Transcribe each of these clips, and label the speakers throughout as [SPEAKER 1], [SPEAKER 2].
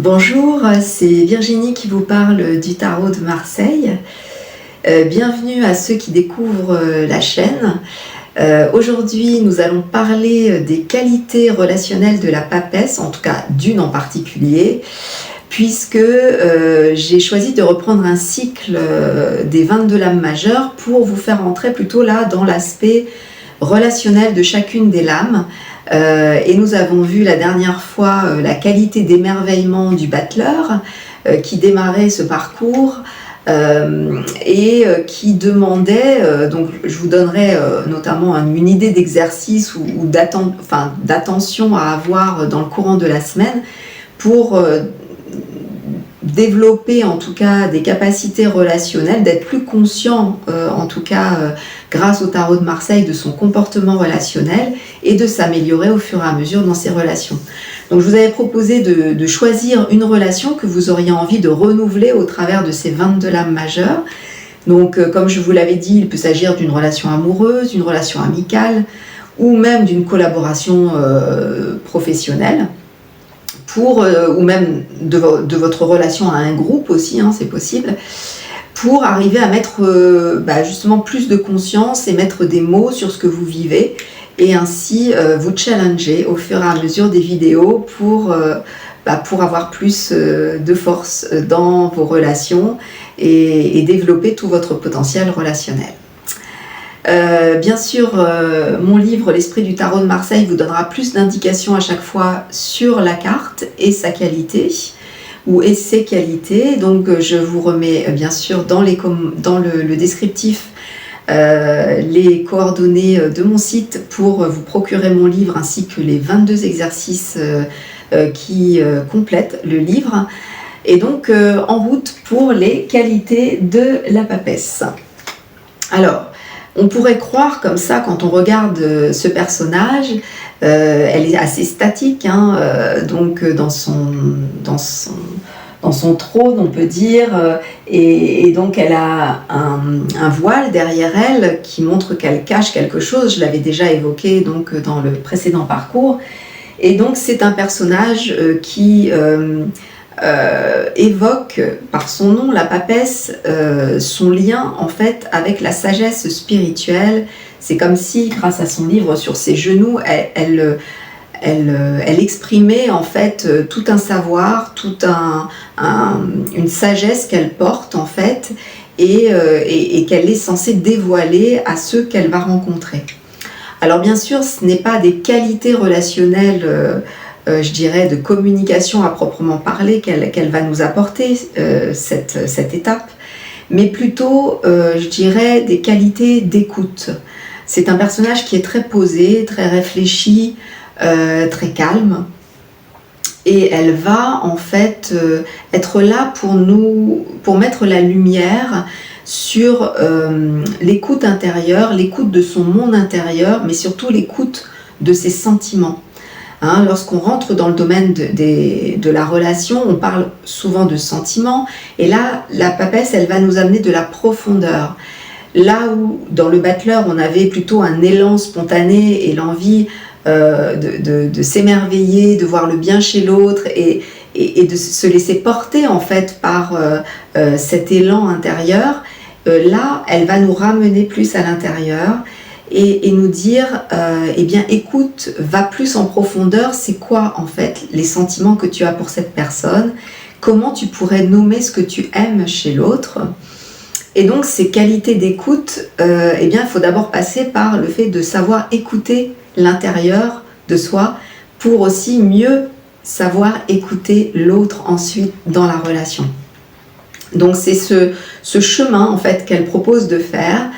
[SPEAKER 1] Bonjour, c'est Virginie qui vous parle du tarot de Marseille. Bienvenue à ceux qui découvrent la chaîne. Aujourd'hui, nous allons parler des qualités relationnelles de la papesse, en tout cas d'une en particulier, puisque j'ai choisi de reprendre un cycle des 22 lames majeures pour vous faire entrer plutôt là dans l'aspect relationnel de chacune des lames. Et nous avons vu la dernière fois la qualité d'émerveillement du battleur qui démarrait ce parcours et qui demandait, donc je vous donnerai notamment une idée d'exercice ou d'attention à avoir dans le courant de la semaine pour développer en tout cas des capacités relationnelles, d'être plus conscient en tout cas grâce au tarot de Marseille de son comportement relationnel et de s'améliorer au fur et à mesure dans ses relations. Donc je vous avais proposé de choisir une relation que vous auriez envie de renouveler au travers de ces 22 lames majeures. Donc comme je vous l'avais dit, il peut s'agir d'une relation amoureuse, d'une relation amicale ou même d'une collaboration professionnelle. Ou même de votre relation à un groupe aussi, c'est possible, pour arriver à mettre justement plus de conscience et mettre des mots sur ce que vous vivez et ainsi vous challenger au fur et à mesure des vidéos pour avoir plus de force dans vos relations et développer tout votre potentiel relationnel. Bien sûr, mon livre L'Esprit du Tarot de Marseille vous donnera plus d'indications à chaque fois sur la carte et sa qualité et ses qualités. Donc je vous remets bien sûr dans le descriptif les coordonnées de mon site pour vous procurer mon livre ainsi que les 22 exercices qui complètent le livre. Et donc en route pour les qualités de la papesse. Alors, on pourrait croire comme ça, quand on regarde ce personnage, elle est assez statique, donc dans son trône, on peut dire, et donc elle a un voile derrière elle qui montre qu'elle cache quelque chose. Je l'avais déjà évoqué donc dans le précédent parcours. Et donc c'est un personnage qui évoque par son nom, la papesse, son lien en fait avec la sagesse spirituelle. C'est comme si, grâce à son livre sur ses genoux, elle exprimait en fait tout un savoir, une sagesse qu'elle porte en fait et qu'elle est censée dévoiler à ceux qu'elle va rencontrer. Alors bien sûr, ce n'est pas des qualités relationnelles je dirais, de communication à proprement parler qu'elle va nous apporter, cette étape, mais plutôt, je dirais, des qualités d'écoute. C'est un personnage qui est très posé, très réfléchi, très calme, et elle va en fait être là pour mettre la lumière sur l'écoute intérieure, l'écoute de son monde intérieur, mais surtout l'écoute de ses sentiments. Lorsqu'on rentre dans le domaine de la relation, on parle souvent de sentiments, et là, la papesse, elle va nous amener de la profondeur. Là où, dans le battleur, on avait plutôt un élan spontané et l'envie de s'émerveiller, de voir le bien chez l'autre et de se laisser porter en fait par cet élan intérieur, là, elle va nous ramener plus à l'intérieur. Et nous dire, eh bien écoute, va plus en profondeur, c'est quoi en fait les sentiments que tu as pour cette personne, comment tu pourrais nommer ce que tu aimes chez l'autre. Et donc ces qualités d'écoute, eh bien il faut d'abord passer par le fait de savoir écouter l'intérieur de soi pour aussi mieux savoir écouter l'autre ensuite dans la relation. Donc c'est ce chemin en fait qu'elle propose de faire.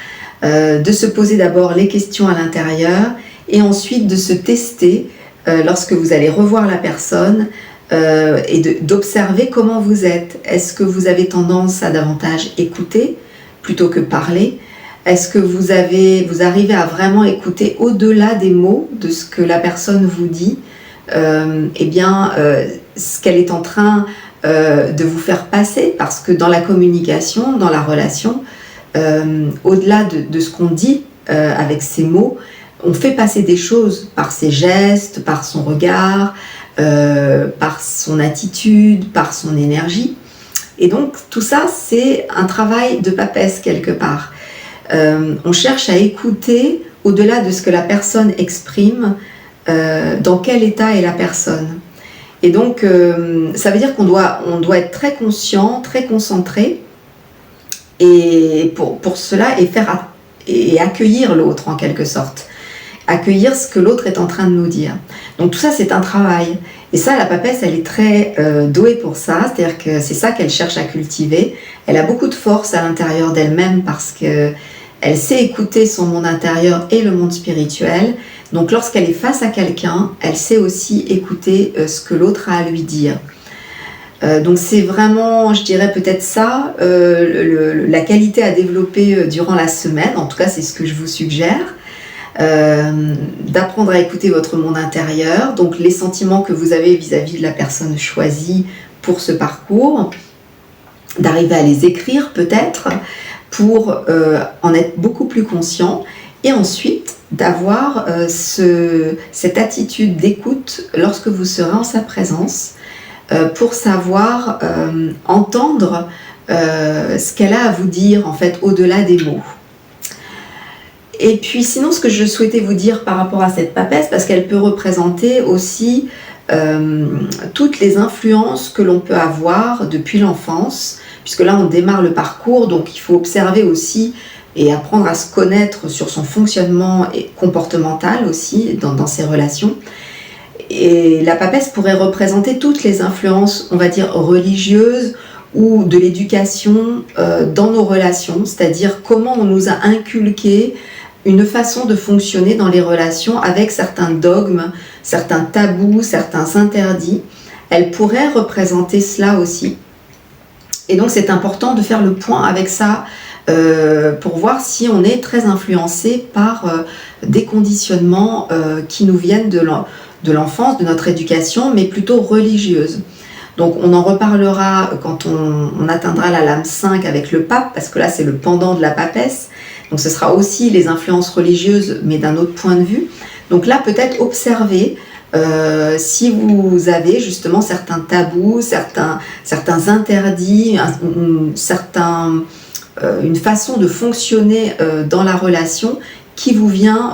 [SPEAKER 1] De se poser d'abord les questions à l'intérieur et ensuite de se tester lorsque vous allez revoir la personne et d'observer comment vous êtes. Est-ce que vous avez tendance à davantage écouter plutôt que parler? Est-ce que vous arrivez à vraiment écouter au-delà des mots de ce que la personne vous dit, ce qu'elle est en train de vous faire passer? Parce que dans la communication, dans la relation, au-delà de ce qu'on dit avec ces mots, on fait passer des choses par ses gestes, par son regard, par son attitude, par son énergie. Et donc tout ça, c'est un travail de papesse quelque part. On cherche à écouter au-delà de ce que la personne exprime, dans quel état est la personne. Et donc ça veut dire qu'on doit être très conscient, très concentré, et pour cela, et accueillir l'autre en quelque sorte. Accueillir ce que l'autre est en train de nous dire. Donc tout ça, c'est un travail. Et ça, la papesse, elle est très douée pour ça, c'est-à-dire que c'est ça qu'elle cherche à cultiver. Elle a beaucoup de force à l'intérieur d'elle-même parce qu'elle sait écouter son monde intérieur et le monde spirituel. Donc lorsqu'elle est face à quelqu'un, elle sait aussi écouter ce que l'autre a à lui dire. Donc c'est vraiment, je dirais peut-être ça, la qualité à développer durant la semaine. En tout cas, c'est ce que je vous suggère. D'apprendre à écouter votre monde intérieur, donc les sentiments que vous avez vis-à-vis de la personne choisie pour ce parcours, d'arriver à les écrire peut-être pour en être beaucoup plus conscient, et ensuite d'avoir cette attitude d'écoute lorsque vous serez en sa présence, pour savoir entendre ce qu'elle a à vous dire en fait au-delà des mots. Et puis sinon, ce que je souhaitais vous dire par rapport à cette papesse, parce qu'elle peut représenter aussi toutes les influences que l'on peut avoir depuis l'enfance, puisque là on démarre le parcours, donc il faut observer aussi et apprendre à se connaître sur son fonctionnement comportemental aussi dans ses relations. Et la papesse pourrait représenter toutes les influences, on va dire, religieuses ou de l'éducation dans nos relations, c'est-à-dire comment on nous a inculqué une façon de fonctionner dans les relations avec certains dogmes, certains tabous, certains interdits. Elle pourrait représenter cela aussi. Et donc c'est important de faire le point avec ça pour voir si on est très influencé par des conditionnements qui nous viennent de l'enfance, de notre éducation, mais plutôt religieuse. Donc on en reparlera quand on atteindra la lame 5 avec le pape, parce que là c'est le pendant de la papesse. Donc ce sera aussi les influences religieuses, mais d'un autre point de vue. Donc là, peut-être observer si vous avez justement certains tabous, certains interdits, une façon de fonctionner dans la relation qui vous vient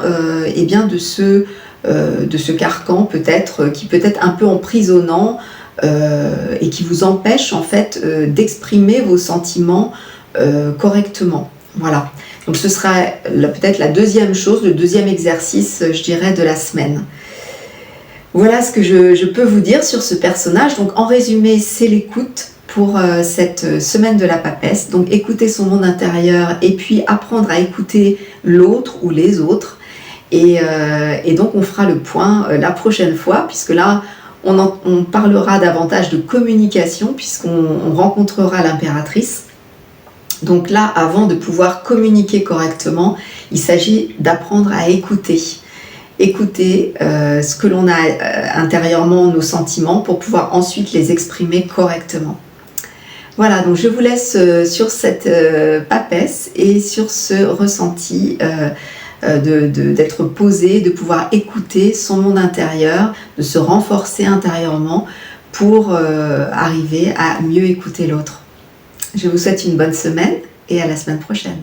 [SPEAKER 1] eh bien de ce carcan peut-être, qui peut être un peu emprisonnant et qui vous empêche en fait d'exprimer vos sentiments correctement. Voilà. Donc ce sera peut-être la deuxième chose, le deuxième exercice, je dirais, de la semaine. Voilà ce que je peux vous dire sur ce personnage. Donc en résumé, c'est l'écoute pour cette semaine de la papesse. Donc écouter son monde intérieur et puis apprendre à écouter l'autre ou les autres. Et donc on fera le point la prochaine fois, puisque là on parlera davantage de communication, puisqu'on rencontrera l'impératrice. Donc là, avant de pouvoir communiquer correctement, il s'agit d'apprendre à écouter. Écouter ce que l'on a intérieurement, nos sentiments, pour pouvoir ensuite les exprimer correctement. Voilà, donc je vous laisse sur cette papesse et sur ce ressenti d'être posé, de pouvoir écouter son monde intérieur, de se renforcer intérieurement pour arriver à mieux écouter l'autre. Je vous souhaite une bonne semaine et à la semaine prochaine.